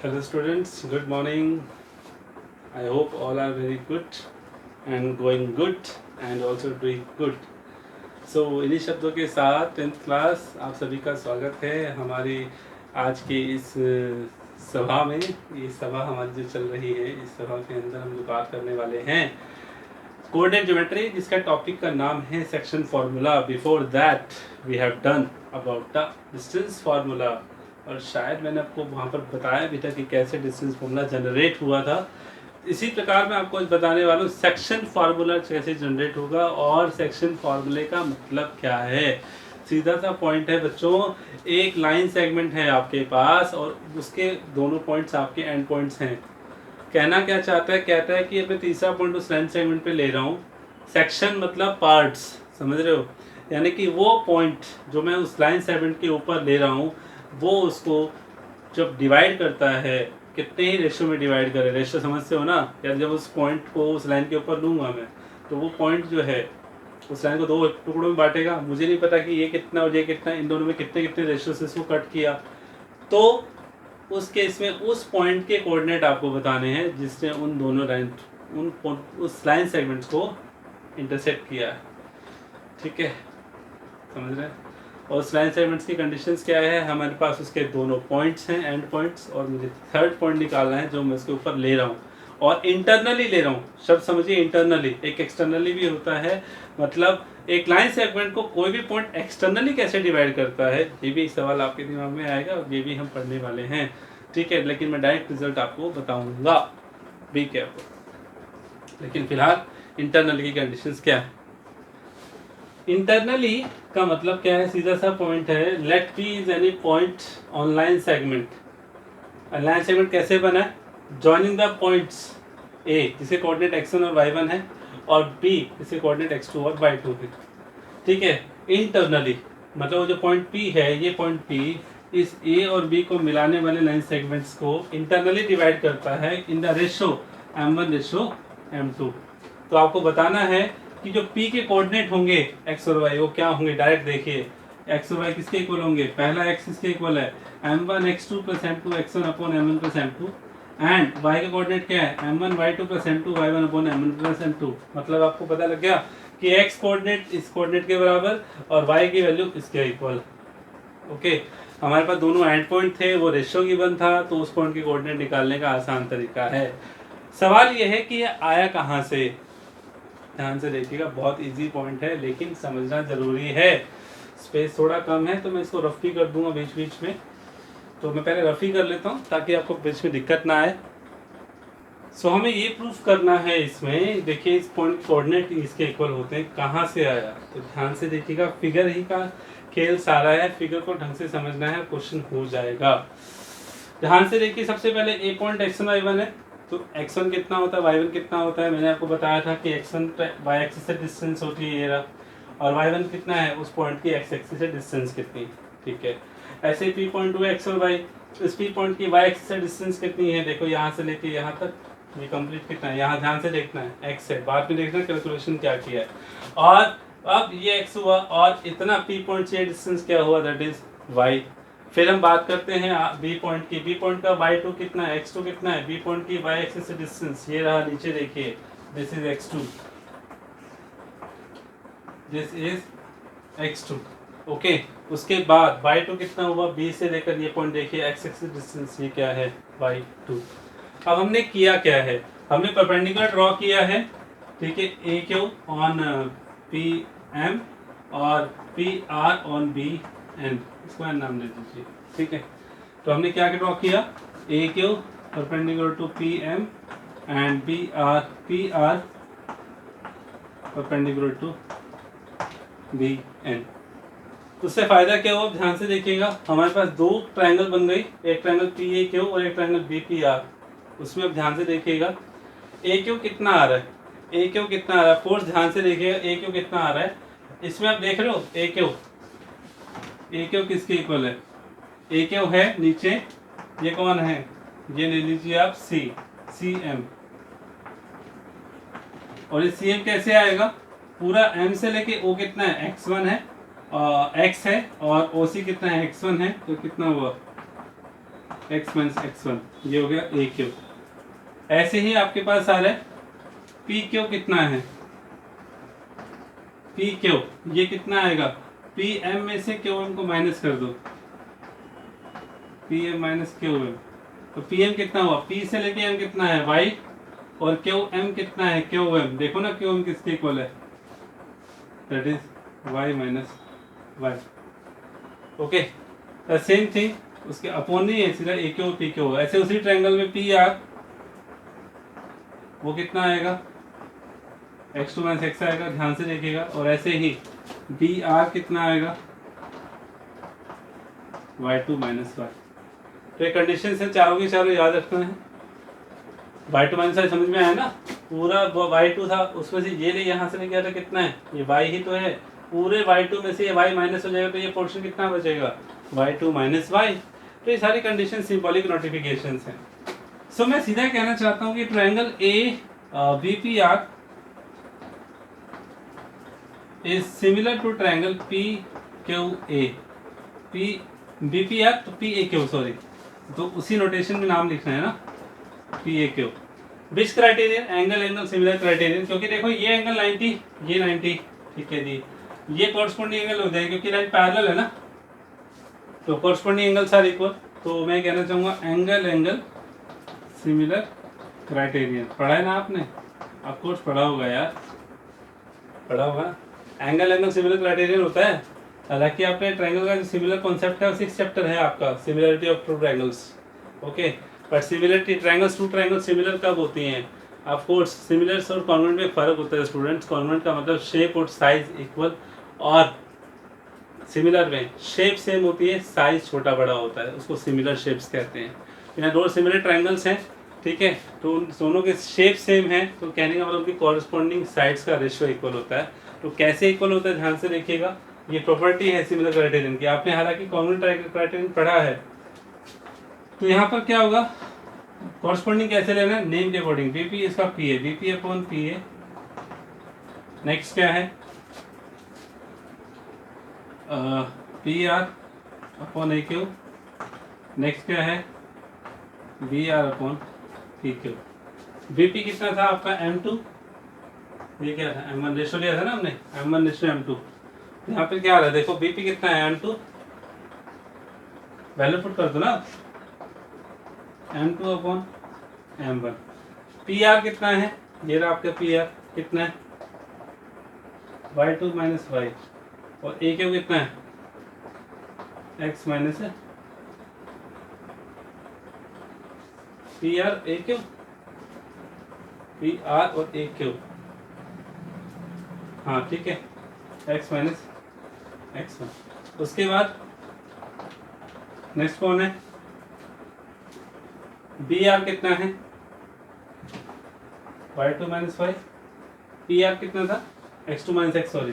Hello students, good morning. I hope all are very good and going good and also doing good. So इन्हीं शब्दों के साथ 10th class आप सभी का स्वागत है हमारी आज की इस सभा में। ये सभा हमारी जो चल रही है, इस सभा के अंदर हम जो बात करने वाले हैं कोऑर्डिनेट ज्योमेट्री, जिसका टॉपिक का नाम है section formula. Before that we have done about the distance formula, और शायद मैंने आपको वहाँ पर बताया भी था कि कैसे डिस्टेंस फार्मूला जनरेट हुआ था। इसी प्रकार मैं आपको बताने वाला हूँ सेक्शन फार्मूला कैसे जनरेट होगा और सेक्शन फार्मूले का मतलब क्या है। सीधा सा पॉइंट है बच्चों, एक लाइन सेगमेंट है आपके पास और उसके दोनों पॉइंट्स आपके एंड पॉइंट्स हैं। कहना क्या चाहता है, कहता है कि मैं तीसरा पॉइंट उस लाइन सेगमेंट पे ले रहा हूँ। सेक्शन मतलब पार्ट्स, समझ रहे हो, यानी कि वो पॉइंट जो मैं उस लाइन सेगमेंट के ऊपर ले रहा हूँ वो उसको जब डिवाइड करता है, कितने ही रेशो में डिवाइड करे, रेशो समझते हो ना यार। जब उस पॉइंट को उस लाइन के ऊपर लूँगा मैं, तो वो पॉइंट जो है उस लाइन को दो टुकड़ों में बांटेगा। मुझे नहीं पता कि ये कितना और ये कितना, इन दोनों में कितने कितने रेशो से इसको कट किया। तो उस केस में उस पॉइंट के कोऑर्डिनेट आपको बताने हैं जिसने उन दोनों लाइन उस लाइन सेगमेंट्स को इंटरसेक्ट किया है। ठीक है, समझ रहे हैं। और उस लाइन सेगमेंट्स की कंडीशंस क्या है, हमारे पास उसके दोनों पॉइंट्स हैं, एंड पॉइंट्स, और मुझे थर्ड पॉइंट निकालना है जो मैं उसके ऊपर ले रहा हूँ और इंटरनली ले रहा हूँ। शब्द समझिए, इंटरनली, एक एक्सटर्नली भी होता है। मतलब एक लाइन सेगमेंट को कोई भी पॉइंट एक्सटर्नली कैसे डिवाइड करता है, ये भी सवाल आपके दिमाग में आएगा और ये भी हम पढ़ने वाले हैं। ठीक है, लेकिन मैं डायरेक्ट रिजल्ट आपको बताऊंगा, बी केयरफुल। लेकिन फिलहाल इंटरनली की कंडीशंस क्या है। इंटरनली का मतलब क्या है, सीधा सा पॉइंट है, let P is any point on line segment. Line segment कैसे बना है, जॉइनिंग द पॉइंट्स ए जिसके कोऑर्डिनेट x1 और y1 है और b जिसके कोऑर्डिनेट x2 और y2 है। ठीक है, इंटरनली मतलब जो पॉइंट p है, ये पॉइंट p इस a और b को मिलाने वाले लाइन सेगमेंट्स को इंटरनली डिवाइड करता है इन द रेशो m1:m2। तो आपको बताना है कि जो p के कोऑर्डिनेट होंगे x और y वो क्या होंगे। डायरेक्ट देखिए, x और y किसके इक्वल होंगे, पहला x किसके इक्वल है, m1 x2 plus m2 x1 upon m1 plus m2, and y का कोऑर्डिनेट क्या है, m1 y2 plus m2 y1 upon m1 plus m2। मतलब आपको पता लग गया कि x कोऑर्डिनेट इस कोऑर्डिनेट के बराबर और y की वैल्यू इसके इक्वल। ओके, हमारे पास दोनों एंड पॉइंट थे, वो रेशियो गिवन था, तो उस पॉइंट के कोऑर्डिनेट निकालने का आसान तरीका है। सवाल ये है कि ये आया कहाँ से। ध्यान से देखिएगा, बहुत इजी पॉइंट है लेकिन समझना जरूरी है। स्पेस थोड़ा कम है तो मैं इसको रफ भी कर दूंगा बीच बीच में, तो मैं पहले रफ ही कर लेता हूँ ताकि आपको बीच में दिक्कत ना आए। सो हमें ये प्रूफ करना है इसमें, देखिए इस पॉइंट कोऑर्डिनेट इसके इक्वल होते हैं, कहाँ से आया। तो ध्यान से देखिएगा, फिगर ही का खेल सारा है, फिगर को ढंग से समझना है, क्वेश्चन हो जाएगा। ध्यान से देखिए, सबसे पहले ए पॉइंट x1 y1 है, तो x1 कितना होता है, y1 कितना होता है। मैंने आपको बताया था कि x1 y एक्सिस से डिस्टेंस होती है ये रहा, और y1 कितना है, उस पॉइंट की x एक्सिस से डिस्टेंस कितनी। ठीक है, ऐसे ही p पॉइंट हुआ x और y, इस p पॉइंट की y एक्सिस से डिस्टेंस कितनी है, देखो यहाँ से लेके यहाँ तक ये कंप्लीट कितना है, यहाँ ध्यान से देखना है, x है, बाद में देखना कैलकुलेशन क्या किया है। और अब ये x हुआ और इतना p पॉइंट से डिस्टेंस क्या हुआ, दैट इज y। फिर हम बात करते हैं बी पॉइंट की, बी पॉइंट का y2 कितना है, x2 कितना है, बी पॉइंट की y एक्सिस से डिस्टेंस ये रहा, नीचे देखिए, this is x2, this is x2। Okay, उसके बाद y2 कितना हुआ, b से लेकर ये पॉइंट देखिए, x एक्सिस डिस्टेंस ये क्या है, y2। अब हमने किया क्या है, हमने परपेंडिकुलर ड्रॉ किया है। ठीक है, A Q on P M और P R on B N, इसको एन नाम दे दीजिए। ठीक है, तो हमने क्या ड्रॉ किया, A Q perpendicular to P M and P R perpendicular to B N. उससे फायदा क्या हुआ, ध्यान से देखिएगा, हमारे पास दो ट्रायंगल बन गई, एक ट्रायंगल पी ए क्यू और एक ट्रायंगल बी पी आर। उसमें अब ध्यान से देखिएगा, ए क्यू कितना आ रहा है, ए क्यू कितना आ रहा है, फोर्स ध्यान से देखिएगा, ए क्यू कितना आ रहा है। इसमें आप देख रहे हो ए क्यू किसके इक्वल है, ए क्यू है नीचे, ये कौन है, ये ले लीजिए आप सी एम। और ये सी एम कैसे आएगा, पूरा एम से लेके ओ कितना है, x1 है, x है, और ओ सी कितना है, x1 है, तो कितना हुआ एक्स माइनस एक्स वन, ये हो गया ए क्यू। ऐसे ही आपके पास आ रहा है पी क्यू कितना है, पी क्यू ये कितना आएगा, पी एम में से क्यू एम को माइनस कर दो, P M minus Q M, तो पी एम कितना हुआ, पी से लेके एम कितना है वाई, और क्यू एम कितना है क्यू एम, देखो ना क्यू एम किसके इक्वल है, that is y minus y. Okay, the same thing उसके अपॉन नहीं है, सीधा ए क्यू पी क्यू। ऐसे उसी ट्रायंगल में पी आर वो कितना आएगा, एक्स टू माइनस एक्स आएगा, ध्यान से देखिएगा। और ऐसे ही बी आर कितना आएगा, वाई टू माइनस वाई। तो ये कंडीशन से चारों की चारों याद रखना है। वाई टू माइनस वाई समझ में आया ना, पूरा वाई टू था उसमें से ये ले यहाँ से लेके आता कितना है, ये वाई ही तो है, पूरे वाई टू में से ये वाई माइनस हो जाएगा, तो ये पोर्शन कितना बचेगा, वाई टू माइनस वाई। तो ये सारी कंडीशन सिंबॉलिक नोटिफिकेशन हैं। सो मैं सीधा कहना चाहता हूँ कि triangle A B P R is similar to triangle P Q A, P B P R तो पी ए क्यू, सॉरी, तो उसी नोटेशन में नाम लिखना है ना, P A Q. Which criterion, angle angle similar criterion, क्योंकि देखो ये एंगल 90, ये 90, ठीक है जी, ये कॉरस्पॉन्डिंग एंगल हो जाएगा क्योंकि लाइन पैरेलल है ना, तो कॉरस्पॉन्डिंग एंगल्स आर इक्वल। तो मैं कहना चाहूँगा एंगल एंगल सिमिलर क्राइटेरियन। पढ़ा है ना आपने, ऑफकोर्स पढ़ा होगा यार, पढ़ा होगा। एंगल एंगल सिमिलर क्राइटेरियन होता है, हालांकि आपने ट्रायंगल का जो सिमिलर कॉन्सेप्ट है वो 6th चैप्टर है आपका, similarity of two triangles. Okay, but similarity triangles two triangle similar कब होती हैं, ऑफ कोर्स सिमिलर्स और कॉन्वेंट में फ़र्क होता है स्टूडेंट्स। कॉन्वेंट का मतलब शेप और साइज इक्वल, और सिमिलर में शेप सेम होती है, साइज छोटा बड़ा होता है, उसको सिमिलर शेप्स कहते हैं। यहाँ दो सिमिलर ट्रायंगल्स हैं, ठीक है, तो उन दोनों के शेप सेम है, तो कहने का मतलब उनकी कॉरस्पॉन्डिंग साइड्स का रेशियो इक्वल होता है। तो कैसे इक्वल होता है ध्यान से देखिएगा, ये प्रॉपर्टी है सिमिलर क्राइटेरियन की, आपने हालांकि कॉन्वेंट क्राइटेरियन पढ़ा है। तो यहाँ पर क्या होगा, कॉरस्पॉन्डिंग कैसे लेना है, नेम के अकॉर्डिंग, बीपी इसका पी है, बीपी अपॉन पी है। नेक्स्ट क्या है, P R upon A Q. Next क्या है, B R upon P Q. BP कितना था आपका M2, ये क्या था M1 रेशो लिया था ना हमने, M1 रेशो M2। यहाँ पे क्या आ रहा है देखो, बीपी कितना है M2, वैल्यू पुट कर दो ना, M2 upon M1। P R कितना है, ये रहा आपका पी आर कितना है, y2 माइनस वाई, और ए क्यू कितना है, x माइनस है P R A Q, P R और ए क्यू, हाँ ठीक है, x माइनस एक्स वन। उसके बाद नेक्स्ट कौन है, बी आर कितना है, y2 minus Y, P R कितना था, x2 minus x, sorry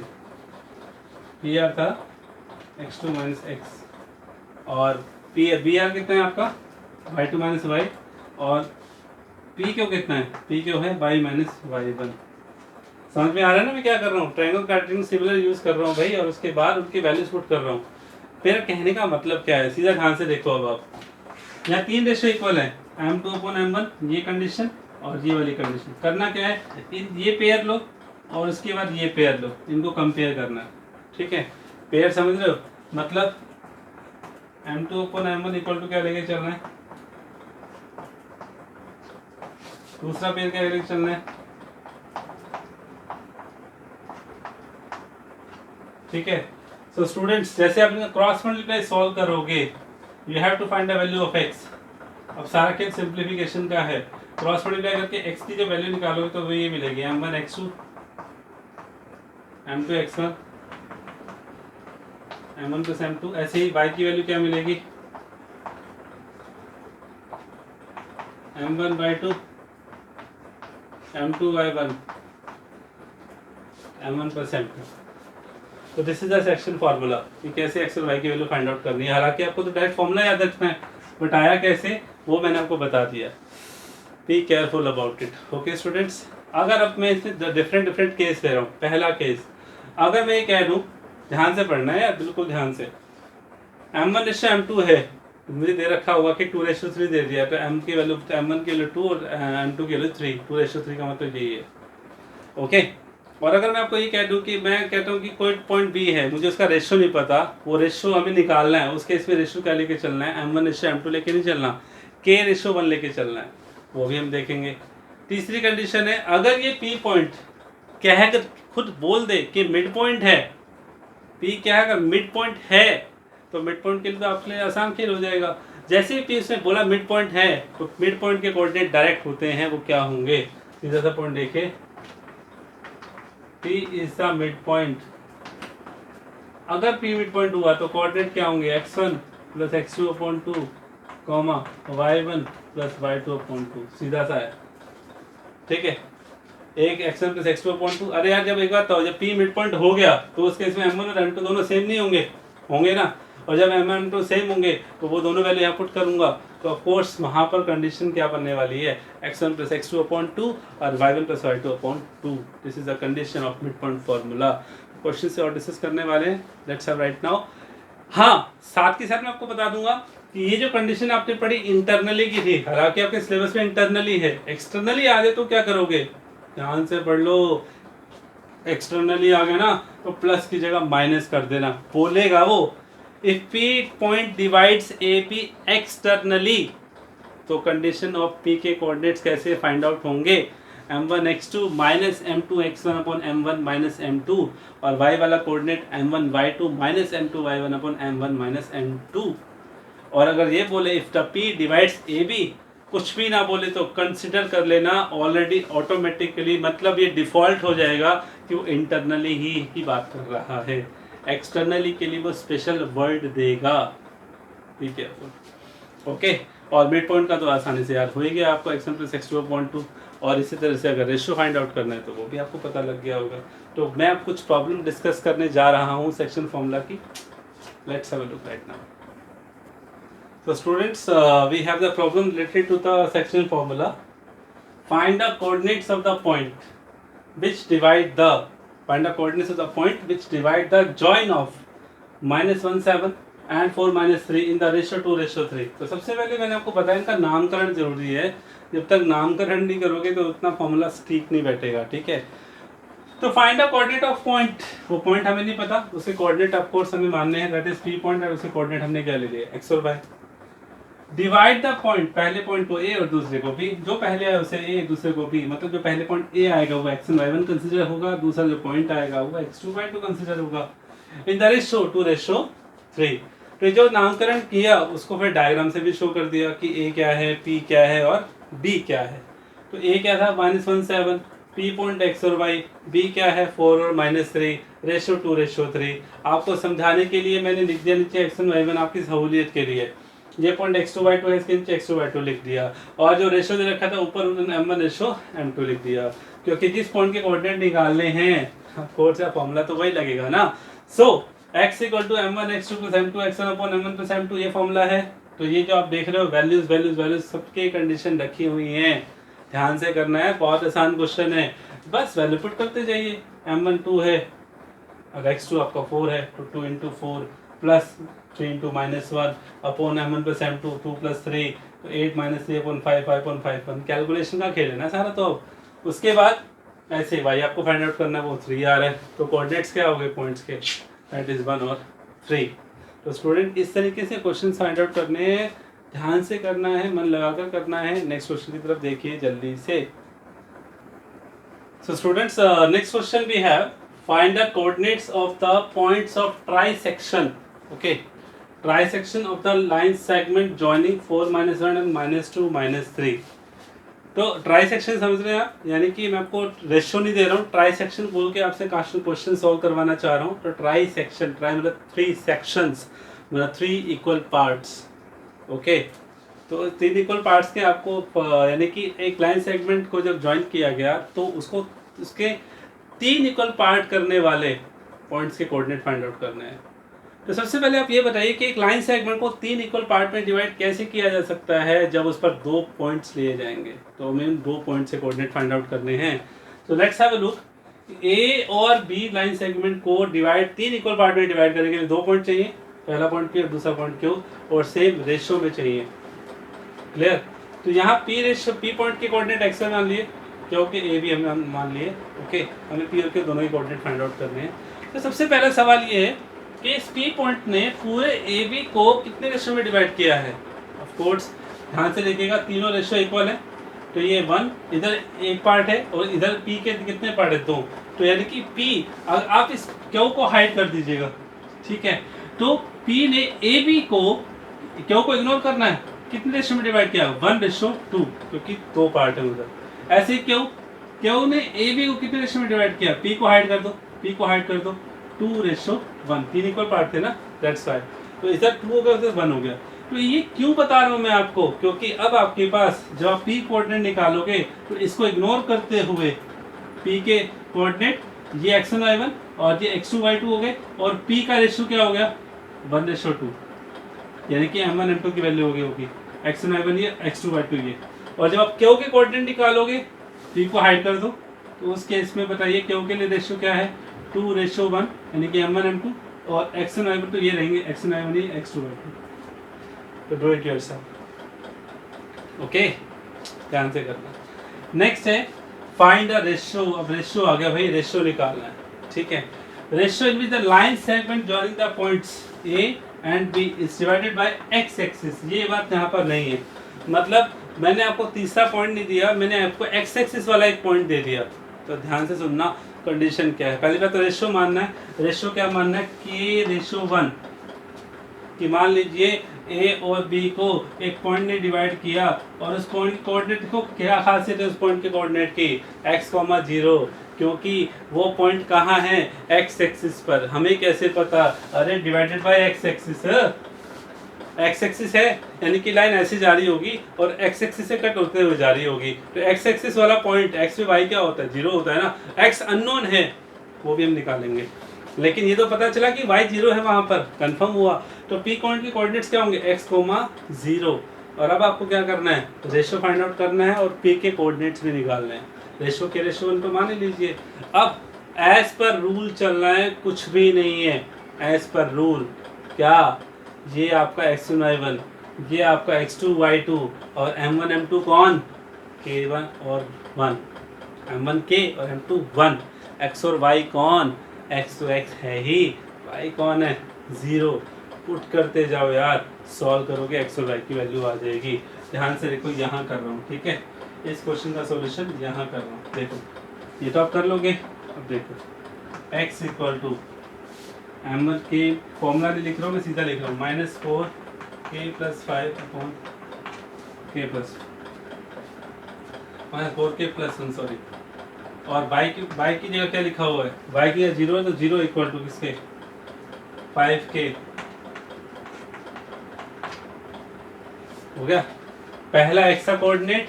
P R था x2 माइनस एक्स, और बी आर कितना है आपका y2 माइनस वाई, और पी क्यू कितना है, पी क्यू है y माइनस वाई वन। समझ में आ रहा है ना मैं क्या कर रहा हूँ, ट्रायंगल क्राइटेरियन सिमिलर यूज कर रहा हूँ भाई, और उसके बाद उनकी वैल्यूज पुट कर रहा हूँ। मेरा कहने का मतलब क्या है, सीधा ध्यान से देखो। अब आप यहाँ तीन रेशियो इक्वल है, M2 अपॉन M1, ये कंडीशन और ये वाली कंडीशन। करना क्या है, ये पेयर लो और उसके बाद ये पेयर लो, इनको कंपेयर करना है, ठीक है। पेयर समझ रहे हो, मतलब M2 upon M1 equal to क्या लेके चलना है, दूसरा पेयर क्या लेके चलना है, ठीक है। सो स्टूडेंट्स, जैसे आप क्रॉस मल्टीप्लाई सॉल्व करोगे, you have to find the value of x। अब सारा खेल सिंप्लीफिकेशन का है, क्रॉस मल्टीप्लाई करके x की जो वैल्यू निकालोगे तो वो ये मिलेगी, m1 x2 m2 x1 m1 plus m2। ऐसे ही y की वैल्यू क्या मिलेगी, m1 y2 m2 y1 m1 plus m2। तो this is the section formula कि कैसे एक्स और वाई की वैल्यू फाइंड आउट करनी है। हालांकि आपको तो डायरेक्ट फार्मूला याद रखना है, बट आया कैसे वो मैंने आपको बता दिया। Be careful about it, okay students. अगर अब मैं इसमें डिफरेंट केस ले रहा हूँ, पहला केस अगर मैं ये कह दूँ, ध्यान से पढ़ना है यार, बिल्कुल ध्यान से, M1 रेशियो M2 है, मुझे दे रखा होगा कि 2:3 दे दिया, तो m की वैल्यू m1 की वैल्यू 2 और m2 की वैल्यू 3, 2:3 का मतलब यही है। ओके। और अगर मैं आपको ये कह दूं कि मैं कहता हूँ कि कोई पॉइंट बी है, मुझे उसका रेशियो नहीं पता, वो रेशियो हमें निकालना है, उसके इसमें रेशियो क्या लेके चलना है, m1:m2 लेके नहीं चलना, k:1 लेके चलना है, वो भी हम देखेंगे। तीसरी कंडीशन है, अगर ये पी पॉइंट कह कर खुद बोल दे कि मिड पॉइंट है, पी क्या है, अगर मिड पॉइंट है तो मिड पॉइंट के लिए तो आपके लिए आसान खेल हो जाएगा। जैसे ही पी उसने बोला मिड पॉइंट है, तो मिड पॉइंट के कोऑर्डिनेट डायरेक्ट होते हैं, वो क्या होंगे, सीधा सा पॉइंट देखे, P is the mid point. अगर P मिड पॉइंट हुआ तो कोऑर्डिनेट क्या होंगे, x1 plus x2/2 comma y1 plus y2/2, सीधा सा है, ठीक है। एक x1 प्लस x2/2, अरे यार जब एक बात तो जब P मिड पॉइंट हो गया तो उसके इसमें m1 और m2 दोनों सेम नहीं होंगे, होंगे ना, और जब m1 m2 सेम होंगे तो वो दोनों वैल्यू यहाँ पुट करूंगा, तो ऑफ कोर्स वहाँ पर कंडीशन क्या बनने वाली है, x1 प्लस x2/2 और y1 plus y2/2। This is the condition of mid point formula. Question से और डिस्कस करने वाले हैं, लेट्स हैव राइट नाउ। हाँ, साथ के साथ मैं आपको बता दूंगा कि ये जो कंडीशन आपने पढ़ी इंटरनली की थी, हालांकि आपके सिलेबस में इंटरनली है, एक्सटर्नली आ जाए तो क्या करोगे, ध्यान से पढ़ लो। एक्सटर्नली आ गया ना तो प्लस की जगह माइनस कर देना, बोलेगा वो if P point divides A P externally, तो कंडीशन ऑफ पी के कोऑर्डिनेट्स कैसे फाइंड आउट होंगे, m1 x2 minus m2 x1 upon m1 minus m2, और y वाला coordinate m1 y2 minus m2 y1 upon m1 minus m2। और अगर ये बोले if the p divides A B, कुछ भी ना बोले तो कंसिडर कर लेना ऑलरेडी ऑटोमेटिकली, मतलब ये डिफॉल्ट हो जाएगा कि वो इंटरनली ही बात कर रहा है, एक्सटर्नली के लिए वो स्पेशल वर्ड देगा, ठीक है। ओके, और मिड पॉइंट का तो आसानी से याद हो ही गया आपको, x1 प्लस x2/2, और इसी तरह से अगर रेशियो फाइंड आउट करना है तो वो भी आपको पता लग गया होगा। तो मैं अब कुछ प्रॉब्लम डिस्कस करने जा रहा हूँ सेक्शन फॉर्मूला की, let's have a look right now. So students, we have the problem related to the section formula. Find the coordinates of the point which divide the join of -1,7 and 4-3 in the ratio 2:3। तो सबसे पहले मैंने आपको बताया इनका नामकरण जरूरी है, जब तक नामकरण नहीं करोगे तो उतना फॉर्मूला ठीक नहीं बैठेगा, ठीक है। तो find the coordinate of point, वो पॉइंट हमें नहीं पता, उसके कोऑर्डिनेट ऑफ कोर्स हमें मानने हैं, दैट इज पी पॉइंट, और उसके कोऑर्डिनेट हमने क्या ले लिए, x और y। डिवाइड द पॉइंट, पहले पॉइंट को ए और दूसरे को बी, जो पहले आए उसे ए दूसरे को बी, मतलब जो पहले पॉइंट ए आएगा वो x1 y1 कंसीडर होगा, दूसरा जो पॉइंट आएगा वो x2 y2 कंसीडर होगा, इन द रेशियो 2:3। तो जो नामकरण किया उसको फिर डायग्राम से भी शो कर दिया कि ए क्या है, पी क्या है और बी क्या है। तो ए क्या था -1,7, पी पॉइंट x और y, बी क्या है 4 और -3, रेशियो 2:3। आपको समझाने के लिए मैंने लिख दिया नीचे x1 y1 आपकी सहूलियत के लिए, ये पॉइंट x2 y2 है, इसके नीचे x2 y2 लिख दिया, और जो रेशियो दे रखा था ऊपर m1 रेशियो m2 लिख दिया, क्योंकि जिस पॉइंट के कोऑर्डिनेट निकालने हैं कोर्स का फॉर्मूला तो वही लगेगा ना। So x equal to m1 x2 plus m2 x1 upon m1 plus m2 ये फॉर्मूला है। तो ये जो आप देख रहे हो वैल्यूज वैल्यूज वैल्यूज सबके कंडीशन रखी हुई हैं, ध्यान से करना है, बहुत आसान क्वेश्चन है, बस वैल्यू पुट करते जाइए। m1 2 है और x2 आपका 4 है, तो 2 into 4 plus 3 into -1 upon m1 plus m2 2 plus 3, तो 8 माइनस 3 अपॉन 5 5.5, कैलकुलेशन का खेल है ना सारा। तो उसके बाद ऐसे y आपको फाइंड आउट करना है, वो 3 आ रहा है, तो कोऑर्डिनेट्स क्या हो गए पॉइंट्स के, दैट इज 1 और 3। तो स्टूडेंट इस तरीके से क्वेश्चन फाइंड आउट करने हैं, ध्यान से करना है, मन लगाकर करना है। नेक्स्ट क्वेश्चन की तरफ देखिए जल्दी से। So students, next question we have find the coordinates of the points of trisection. Okay, trisection of the line segment joining 4 -1 and -2 -3। तो ट्राइसेक्शन समझ रहे हैं आप, यानी कि मैं आपको रेशियो नहीं दे रहा हूँ, ट्राइसेक्शन बोल के आपसे क्वेश्चन सॉल्व करवाना चाह रहा हूँ। तो ट्राइसेक्शन, ट्राई मतलब 3 सेक्शंस, मतलब 3 इक्वल पार्ट्स। ओके, तो 3 इक्वल पार्ट्स के आपको यानी कि एक लाइन सेगमेंट को जब ज्वाइन किया गया तो उसको उसके 3 इक्वल पार्ट करने वाले पॉइंट्स के कोऑर्डिनेट फाइंड आउट करने हैं। तो सबसे पहले आप ये बताइए कि एक लाइन सेगमेंट को 3 इक्वल पार्ट में डिवाइड कैसे किया जा सकता है जब उस पर 2 पॉइंट्स लिए जाएंगे। तो हमें 2 पॉइंट से कोऑर्डिनेट फाइंड आउट करने हैं। तो लेट्स हैव अ लुक, ए और बी लाइन सेगमेंट को डिवाइड 3 इक्वल पार्ट में डिवाइड करने के लिए 2 पॉइंट चाहिए, पहला पॉइंट P और दूसरा पॉइंट Q, और सेम रेशियो में चाहिए। क्लियर? तो यहाँ P पॉइंट के कोऑर्डिनेट x मान लिए, क्योंकि A भी हमने मान लिए। ओके, हमें P और Q दोनों ही कोऑर्डिनेट फाइंड आउट करने हैं। तो सबसे पहला सवाल ये है कि इस P पॉइंट ने पूरे AB को कितने रेशियो में डिवाइड किया है। ऑफ कोर्स ध्यान से देखिएगा, तीनों रेशियो इक्वल है, तो ये 1 इधर एक पार्ट है और इधर P के कितने पार्ट है, 2। तो यानी कि P, अगर आप इस Q को हाइड कर दीजिएगा, ठीक है, तो P ने AB को, Q को इग्नोर करना है, कितने रेशियो में डिवाइड किया, 1:2, क्योंकि 2 पार्ट है उधर। ऐसे ही Q ने AB को कितने रेशियो में डिवाइड किया, P को हाइड कर दो, 2:1, 3 इक्वल पार्ट थे ना, दैट्स वाई। तो इधर 2 हो गया, उधर 1 हो गया। तो ये क्यों बता रहा हूँ मैं आपको, क्योंकि अब आपके पास जब आप P कोऑर्डिनेट निकालोगे तो इसको इग्नोर करते हुए P के कोऑर्डिनेट ये x1 y1 और ये x2 y2 हो गए, और P का रेशियो क्या हो गया, 1:2, यानी कि m1 m2 की वैल्यू होगी x1 y1 ये, x2 y2 ये। और जब आप Q के कोऑर्डिनेट निकालोगे, P को हाइड कर दो, तो उस केस में बताइए Q के लिए रेशियो क्या है, 2:1, यानी कि m1 m2, और x1 y1 तो ये रहेंगे, x1 y1 ये, x2 y2। तो ड्रॉ इट योरसेल्फ। ओके, ध्यान से करना। नेक्स्ट है फाइंड अ रेशियो। अब रेशियो आ गया भाई, रेशियो निकालना है, ठीक है। Ratio in which the line segment joining the points A and B is divided by x axis. ये बात यहाँ पर नहीं है, मतलब मैंने आपको तीसरा पॉइंट नहीं दिया, मैंने आपको x एक्सिस वाला एक पॉइंट दे दिया। तो ध्यान से सुनना, कंडीशन क्या है। पहली बात तो रेशियो मानना है। रेशियो क्या मानना है, K:1 कि मान लीजिए A और B को एक पॉइंट ने डिवाइड किया, और उस पॉइंट के कोऑर्डिनेट को क्या खासियत है, उस पॉइंट के कोऑर्डिनेट की x,0, क्योंकि वो पॉइंट कहाँ है, x एक्सिस पर। हमें कैसे पता, अरे divided by x axis, x axis है, यानी कि लाइन ऐसे जा रही होगी और x एक्सिस से कट होते हुए जा रही होगी। तो x एक्सिस वाला पॉइंट, x पे y क्या होता है, 0 होता है ना। x अननोन है, वो भी हम निकालेंगे, लेकिन ये तो पता चला कि y 0 है, वहां पर कंफर्म हुआ। तो P पॉइंट के कोऑर्डिनेट्स क्या होंगे, x,0। और अब आपको क्या करना है, रेशियो फाइंड आउट करना है और P के कोऑर्डिनेट्स भी निकालने हैं। रेशियो के रेशियो 1 तो मान ही लीजिए। अब एज पर रूल चलना है, कुछ भी नहीं है, एज पर रूल। क्या, ये आपका x1 y1, ये आपका x2 y2, और m1 m2 कौन, k1 और 1, m1 k और m2 1। x और y कौन, x तो x है ही, y कौन है, 0। पुट करते जाओ यार, सॉल्व करोगे x और y की वैल्यू आ जाएगी। ध्यान से देखो, यहाँ कर रहा हूँ, ठीक है, इस क्वेश्चन का सॉल्यूशन यहाँ कर रहा हूँ। देखो ये तो आप कर लोगे। अब देखो x इक्वल टू m1 के फॉर्मूला नहीं लिख रहा हूँ मैं, सीधा लिख रहा हूँ, -4k + 5/k + -4k + 1, सॉरी। और y की जगह क्या लिखा हुआ है, y की जगह 0 है, तो 0 इक्वल टू किसके, 5k। हो गया, पहला x का कोऑर्डिनेट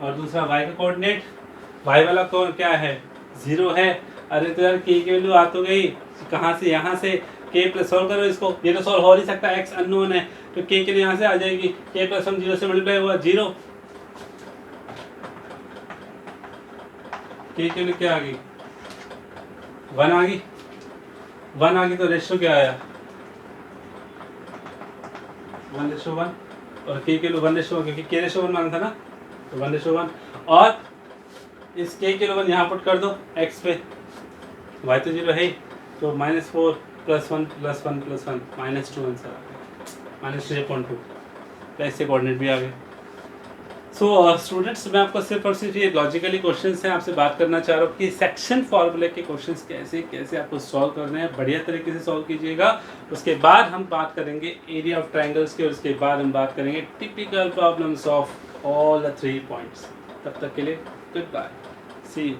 और दूसरा y का कोऑर्डिनेट। y वाला कौन क्या है, 0 है। अरे तो यार k की वैल्यू आ तो गई, कहाँ से, यहाँ से k प्लस सॉल्व करो इसको, ये तो सॉल्व हो नहीं सकता, x अननोन है, तो k के लिए यहाँ से आ जाएगी, k + 1 0 से मल्टीप्लाई हुआ 0, k के लिए क्या आ गई, 1 आ गई, 1 आ गई, तो रेशियो क्या आया, 1:1, और k के लिए 1:1, क्योंकि k रेशियो 1 माना था ना, तो 1:1। और इस k के लिए 1 यहाँ पुट कर दो x पे, y तो 0 है ही, तो -4 + 1 + 1 + 1 -2 आंसर आ गया, -3.2। तो ऐसे कोऑर्डिनेट भी आ गए। सो स्टूडेंट्स, मैं आपको सिर्फ और सिर्फ ये लॉजिकली क्वेश्चंस हैं आपसे बात करना चाह रहा हूँ कि सेक्शन फॉर्मूले के क्वेश्चंस कैसे कैसे आपको सॉल्व करने हैं, बढ़िया तरीके से सॉल्व कीजिएगा। उसके बाद हम बात करेंगे एरिया ऑफ ट्रायंगल्स की, और उसके बाद हम बात करेंगे typical problems of all the 3 points. तब तक के लिए गुड बाय, सी यू।